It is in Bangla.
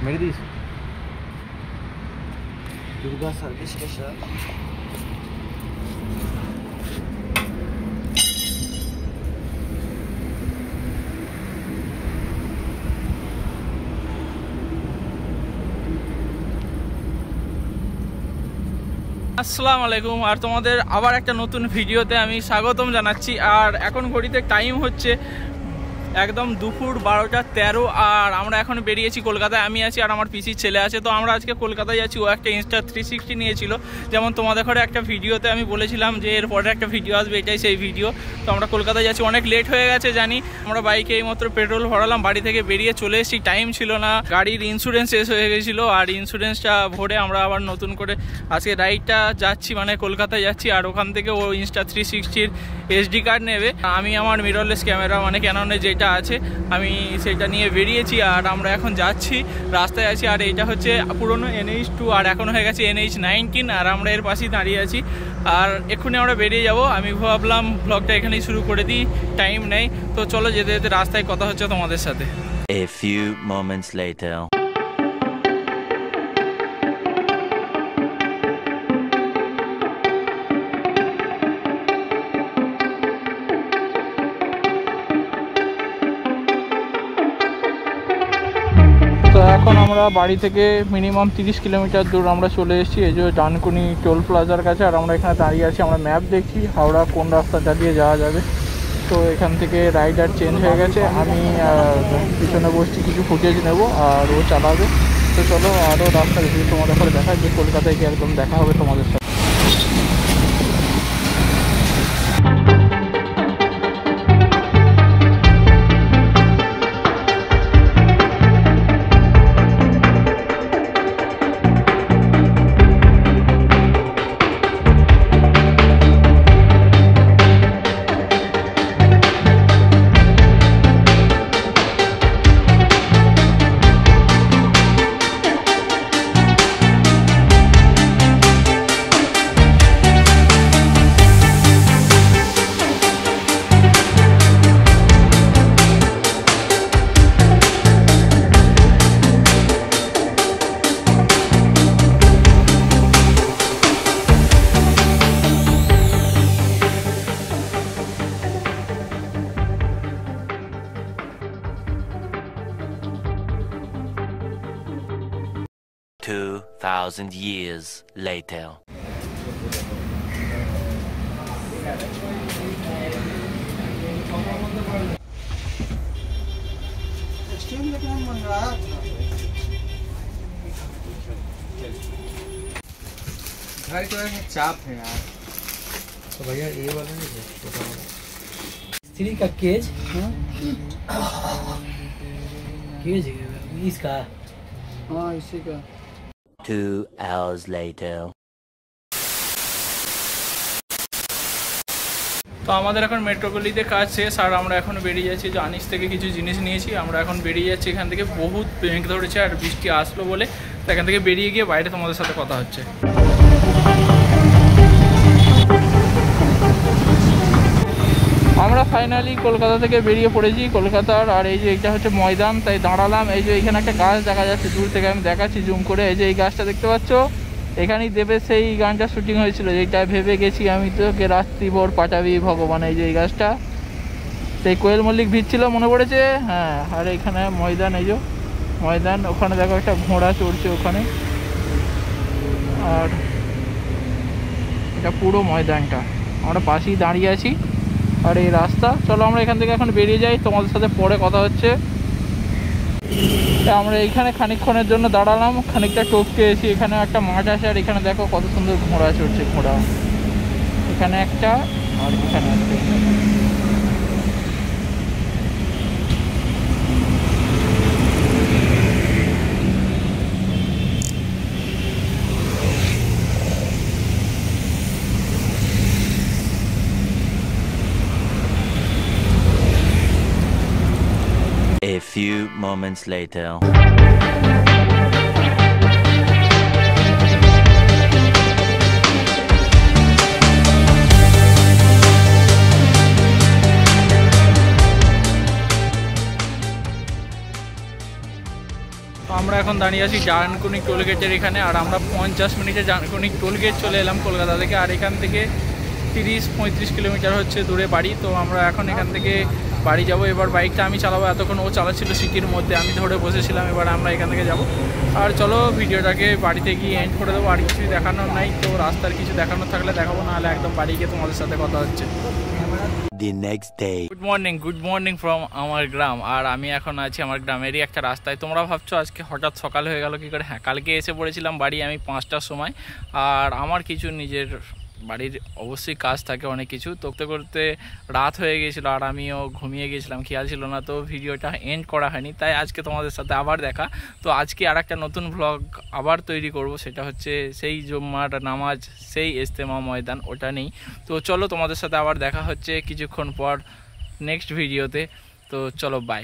मेरे दी दुर्गा सर्विस के साथ আসসালামু আলাইকুম আর তোমাদের আবার একটা নতুন ভিডিওতে আমি স্বাগতম জানাচ্ছি। আর এখন ঘড়িতে টাইম হচ্ছে একদম দুপুর 12:13 আর আমরা এখন বেরিয়েছি কলকাতায়। আমি আছি আর আমার পিসির ছেলে আছে। তো আমরা আজকে কলকাতায় যাচ্ছি। ও একটা Insta360 নিয়েছিল, যেমন তোমাদের ঘরে একটা ভিডিওতে আমি বলেছিলাম যে এরপরে একটা ভিডিও আসবে, এটাই সেই ভিডিও। তো আমরা কলকাতায় যাচ্ছি, অনেক লেট হয়ে গেছে জানি। আমরা বাইকে এইমাত্র পেট্রোল ভরালাম, বাড়ি থেকে বেরিয়ে চলে এসেছি, টাইম ছিল না, গাড়ির ইন্স্যুরেন্স শেষ হয়ে গেছিলো। আর ইন্স্যুরেন্সটা ভরে আমরা আবার নতুন করে আজকে রাইডটা যাচ্ছি, মানে কলকাতায় যাচ্ছি। আর ওখান থেকে ও Insta360-র SD কার্ড নেবে। আমি আমার মিররলেস ক্যামেরা মানে ক্যাননের যেটা আছে আমি সেটা নিয়ে বেরিয়েছি। আর আমরা এখন যাচ্ছি, রাস্তায় আছি। আর এইটা হচ্ছে পুরনো NH2 আর এখন হয়ে গেছে NH19। আর আমরা এর পাশেই দাঁড়িয়ে আছি। আর এক্ষুনি আমরা বেরিয়ে যাব। আমি ভাবলাম ব্লগটা এখানেই শুরু করে দিই, টাইম নেই। তো চলো যেতে যেতে রাস্তায় কথা হচ্ছে তোমাদের সাথে। A few moments later. তো এখন আমরা বাড়ি থেকে মিনিমাম 30 কিলোমিটার দূর আমরা চলে এসেছি, এই যে ডানকুনি টোল প্লাজার কাছে। আর আমরা এখানে দাঁড়িয়ে আছি, আমরা ম্যাপ দেখছি হাওড়া কোন রাস্তাটা দিয়ে যাওয়া যাবে। তো এখান থেকে রাইডার চেঞ্জ হয়ে গেছে, আমি পিছনে বসছি, কিছু ফুটেজ নেব আর ও চালাবে। তো চলো আরও রাস্তা দেখি, তোমাদের করে দেখা যে কলকাতায় গিয়ে একদম দেখা হবে তোমাদের সাথে। $2,000 years later. घर के में चाप है यार। तो भैया ये वाला नहीं है, छोटा वाला स्त्री का केज। केज इसका। हाँ इसी का। 2 hours later. তো আমাদের এখন মেট্রোপলিতে কাজ শেষ আর আমরা এখন বেরিয়ে যাচ্ছি। যে আনিস থেকে কিছু জিনিস নিয়েছি, আমরা এখন বেরিয়ে যাচ্ছি এখান থেকে। বহুত মেঘ ধরেছে আর বৃষ্টি আসলো বলে এখান থেকে বেরিয়ে গিয়ে বাইরে তোমাদের সাথে কথা হচ্ছে। আমরা ফাইনালি কলকাতা থেকে বেরিয়ে পড়েছি কলকাতার। আর এই যে এটা হচ্ছে ময়দান, তাই দাঁড়ালাম। এই যে এখানে একটা গাছ দেখা যাচ্ছে দূর থেকে, আমি দেখাচ্ছি জুম করে। এই যে এই গাছটা দেখতে পাচ্ছ, এখানেই দেবে সেই গানটা শুটিং হয়েছিল, যেটা ভেবে গেছি আমি তোকে রাত্রিভর পাঠাবি ভগবান। এই যে এই গাছটা, সেই কোয়েল মল্লিক ভিড়ছিল মনে পড়েছে। হ্যাঁ, আর এখানে ময়দান, এই যে ময়দান, ওখানে দেখো একটা ঘোড়া চড়ছে ওখানে। আর এটা পুরো ময়দানটা, আমরা পাশেই দাঁড়িয়ে আছি। আর এই রাস্তা, চলো আমরা এখান থেকে এখন বেরিয়ে যাই, তোমাদের সাথে পরে কথা হচ্ছে। আমরা এইখানে খানিকক্ষণের জন্য দাঁড়ালাম, খানিকটা টপকে এসি। এখানে একটা মাঠ আছে আর এখানে দেখো কত সুন্দর ঘোড়া চড়ছে। ঘোড়া এখানে একটা আর এখানে একটা। A few moments later. আমরা আমরা এখন দাঁড়িয়ে আছি ডানকুনি টোলগেটের এখানে, আর আমরা 50 মিনিটে ডানকুনি টোলগেট চলে এলাম কলকাতা থেকে। আর এখান থেকে 30-35 কিলোমিটার হচ্ছে দূরে বাড়ি। তো আমরা এখন এখান থেকে বাড়ি যাব। এবার বাইকটা আমি চালাবো, এতক্ষণ ও চালাচ্ছিল সিটির মধ্যে, আমি ধরে বসেছিলাম। এবার আমরা এখান থেকে যাব। আর চলো ভিডিওটাকে বাড়িতে গিয়ে এন্ড করে দেবো। আর কিছুই দেখানোর নাই, তো রাস্তার কিছু দেখানোর থাকলে দেখাবো, নাহলে একদম বাড়ি গিয়ে তোমাদের সাথে কথা হচ্ছে। The next day. Good morning from আমার গ্রাম। আর আমি এখন আছি আমার গ্রামেরই একটা রাস্তায়। তোমরা ভাবছো আজকে হঠাৎ সকাল হয়ে গেল কী করে? হ্যাঁ, কালকে এসে পড়েছিলাম বাড়ি আমি 5টার সময়। আর আমার কিছু নিজের বাড়ির অবশ্যই কাজ থাকে অনেক কিছু, করতে করতে রাত হয়ে গিয়েছিলো আর আমিও ঘুমিয়ে গিয়েছিলাম, খেয়াল ছিল না, তো ভিডিওটা এন্ড করা হয়নি। তাই আজকে তোমাদের সাথে আবার দেখা। তো আজকে আর একটা নতুন ভ্লগ আবার তৈরি করব, সেটা হচ্ছে সেই জুম্মার নামাজ, সেই ইজতেমা ময়দান, ওটা নেই। তো চলো তোমাদের সাথে আবার দেখা হচ্ছে কিছুক্ষণ পর নেক্সট ভিডিওতে। তো চলো বাই।